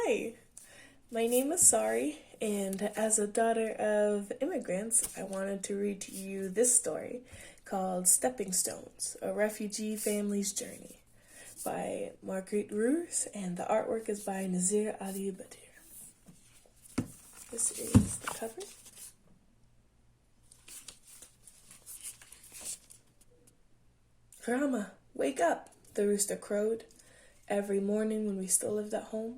Hi, my name is Sari, and as a daughter of immigrants, I wanted to read to you this story called Stepping Stones, A Refugee Family's Journey by Margriet Ruurs, and the artwork is by Nizar Badr. This is the cover. Grandma, wake up, the rooster crowed every morning when we still lived at home.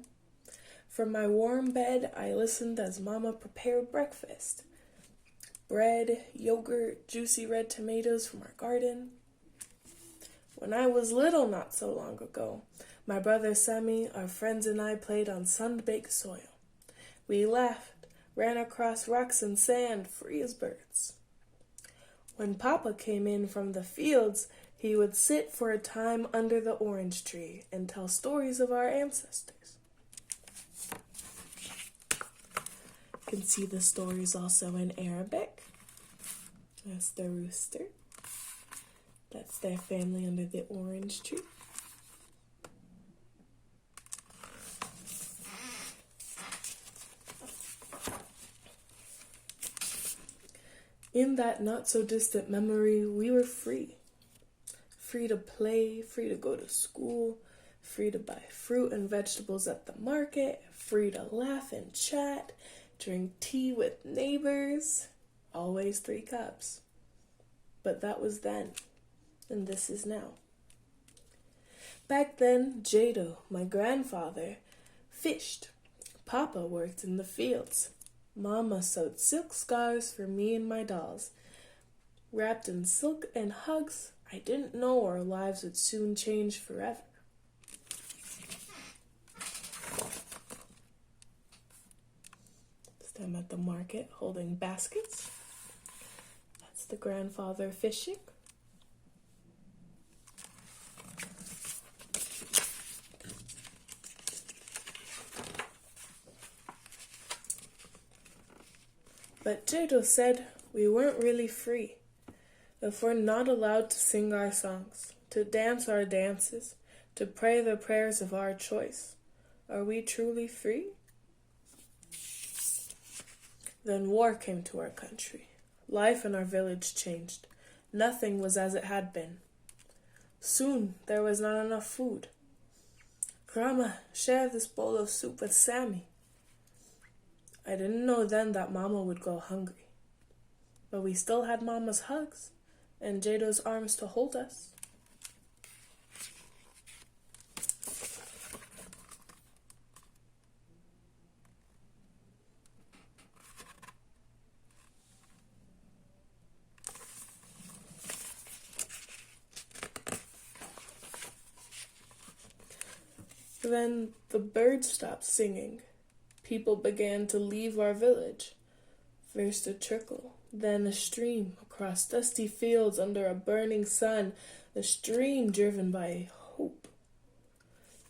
From my warm bed, I listened as Mama prepared breakfast. Bread, yogurt, juicy red tomatoes from our garden. When I was little not so long ago, my brother Sami, our friends and I played on sun-baked soil. We laughed, ran across rocks and sand, free as birds. When Papa came in from the fields, he would sit for a time under the orange tree and tell stories of our ancestors. You can see the stories also in Arabic. That's the rooster. That's their family under the orange tree. In that not-so-distant memory, we were free. Free to play, free to go to school, free to buy fruit and vegetables at the market, free to laugh and chat, drink tea with neighbors. Always 3 cups. But that was then, and this is now. Back then, Jado, my grandfather, fished. Papa worked in the fields. Mama sewed silk scarves for me and my dolls. Wrapped in silk and hugs, I didn't know our lives would soon change forever. This time at the market holding baskets. That's the grandfather fishing. But Jado said we weren't really free. If we're not allowed to sing our songs, to dance our dances, to pray the prayers of our choice, are we truly free? Then war came to our country. Life in our village changed. Nothing was as it had been. Soon there was not enough food. Grandma, share this bowl of soup with Sammy. I didn't know then that Mama would go hungry. But we still had Mama's hugs and Jado's arms to hold us. Then the birds stopped singing. People began to leave our village. First a trickle, then a stream across dusty fields under a burning sun, a stream driven by hope.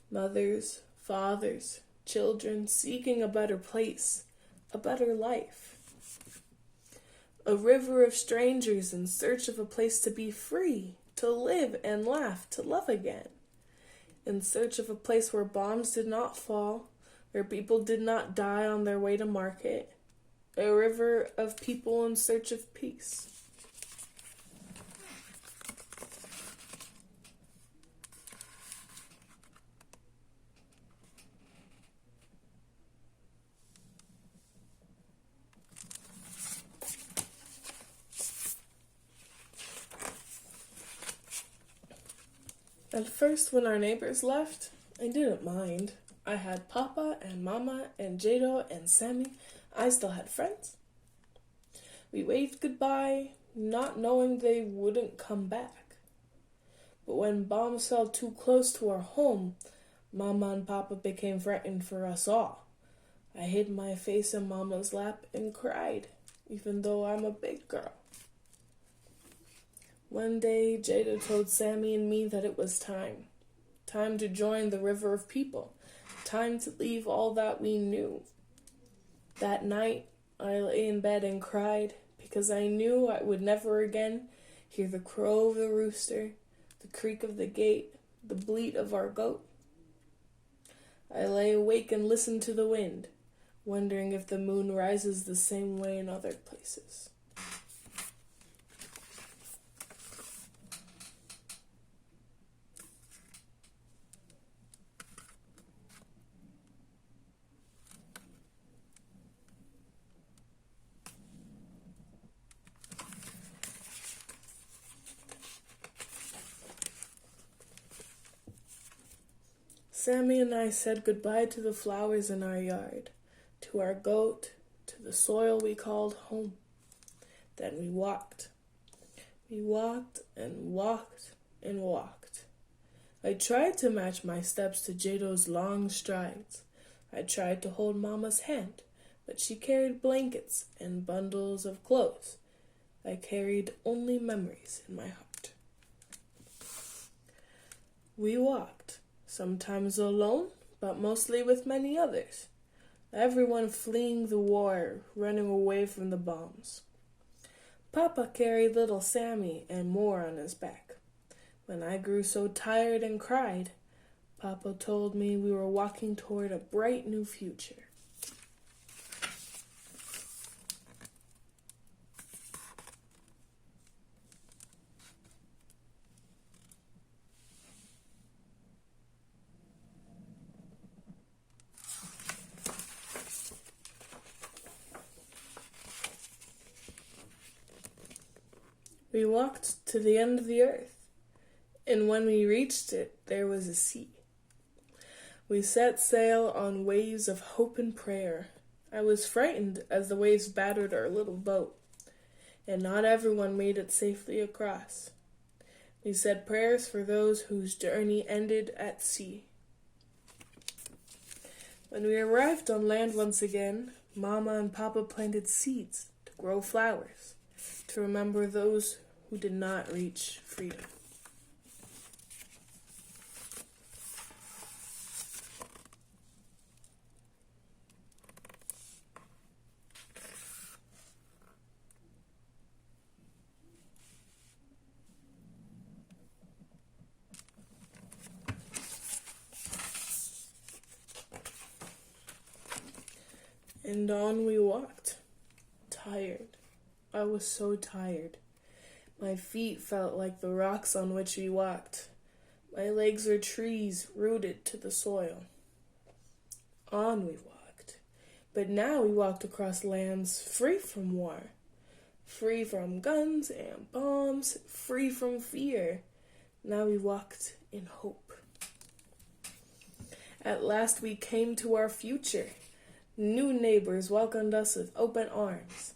Mothers, fathers, children seeking a better place, a better life. A river of strangers in search of a place to be free, to live and laugh, to love again. In search of a place where bombs did not fall, where people did not die on their way to market. A river of people in search of peace. At first, when our neighbors left, I didn't mind. I had Papa and Mama and Jado and Sammy. I still had friends. We waved goodbye, not knowing they wouldn't come back. But when bombs fell too close to our home, Mama and Papa became threatened for us all. I hid my face in Mama's lap and cried, even though I'm a big girl. One day, Jada told Sammy and me that it was time. Time to join the river of people. Time to leave all that we knew. That night, I lay in bed and cried because I knew I would never again hear the crow of the rooster, the creak of the gate, the bleat of our goat. I lay awake and listened to the wind, wondering if the moon rises the same way in other places. Sammy and I said goodbye to the flowers in our yard, to our goat, to the soil we called home. Then we walked. We walked and walked and walked. I tried to match my steps to Jado's long strides. I tried to hold Mama's hand, but she carried blankets and bundles of clothes. I carried only memories in my heart. We walked. Sometimes alone, but mostly with many others. Everyone fleeing the war, running away from the bombs. Papa carried little Sammy and more on his back. When I grew so tired and cried, Papa told me we were walking toward a bright new future. We walked to the end of the earth, and when we reached it, there was a sea. We set sail on waves of hope and prayer. I was frightened as the waves battered our little boat, and not everyone made it safely across. We said prayers for those whose journey ended at sea. When we arrived on land once again, Mama and Papa planted seeds to grow flowers, to remember those who did not reach freedom. And on we walked, tired. I was so tired. My feet felt like the rocks on which we walked. My legs were trees rooted to the soil. On we walked. But now we walked across lands free from war, free from guns and bombs, free from fear. Now we walked in hope. At last we came to our future. New neighbors welcomed us with open arms.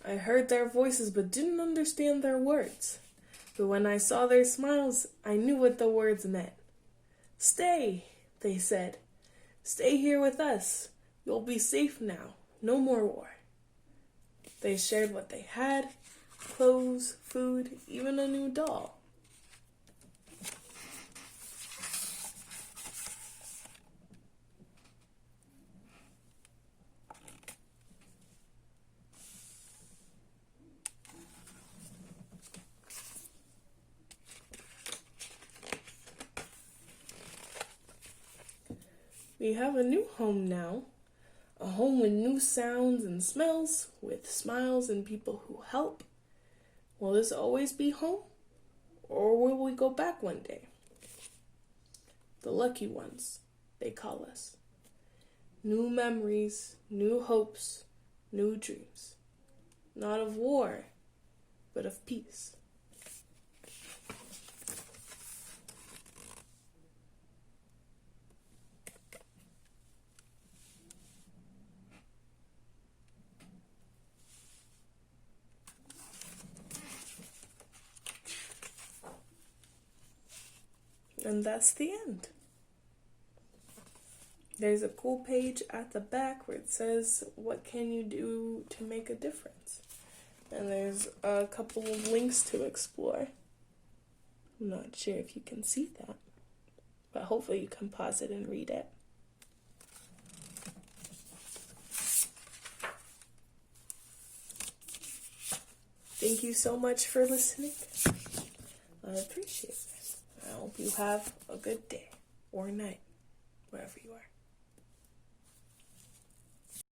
I heard their voices but didn't understand their words. But when I saw their smiles, I knew what the words meant. "Stay," they said. "Stay here with us. You'll be safe now. No more war." They shared what they had, clothes, food, even a new doll. We have a new home now, a home with new sounds and smells, with smiles and people who help. Will this always be home, or will we go back one day? The lucky ones, they call us. New memories, new hopes, new dreams. Not of war, but of peace. And that's the end. There's a cool page at the back where it says, what can you do to make a difference? And there's a couple of links to explore. I'm not sure if you can see that, but hopefully you can pause it and read it. Thank you so much for listening. I appreciate it. I hope you have a good day or night, wherever you are.